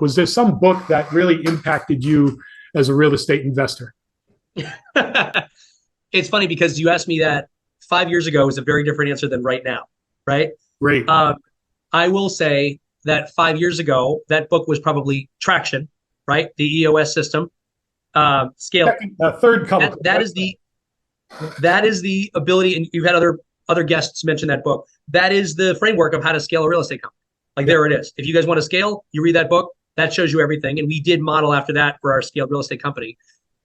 Was there some book that really impacted you as a real estate investor? It's funny because you asked me that 5 years ago is a very different answer than right now, right? Great. Um, I will say that 5 years ago, that book was probably Traction, right? The EOS system, scale. Second, third color. That is the ability, and you've had other guests mention that book. That is the framework of how to scale a real estate company. Like Yeah. there it is. If you guys want to scale, you read that book. That shows you everything. And we did model after that for our scaled real estate company.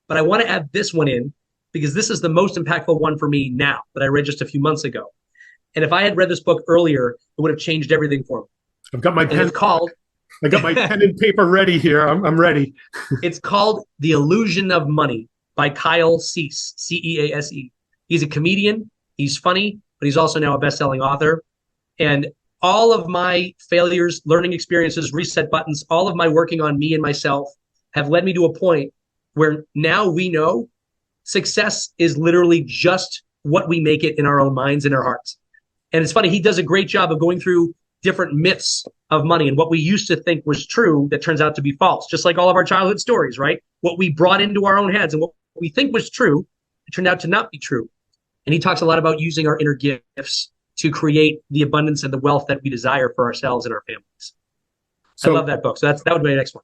But I want to add this one in because this is the most impactful one for me now that I read just a few months ago. And if I had read this book earlier, it would have changed everything for me. I've got my And pen. it's called I got my pen and paper ready here. I'm ready. it's called The Illusion of Money by Kyle Cease, Cease. He's a comedian. He's funny, but he's also now a best-selling author. And all of my failures, learning experiences, reset buttons, all of my working on me and myself have led me to a point where now we know success is literally just what we make it in our own minds and our hearts. And it's funny, he does a great job of going through different myths of money and what we used to think was true that turns out to be false, just like all of our childhood stories, right? What we brought into our own heads and what we think was true, it turned out to not be true. And he talks a lot about using our inner gifts to create the abundance and the wealth that we desire for ourselves and our families. I So love that book. So that would be my next one.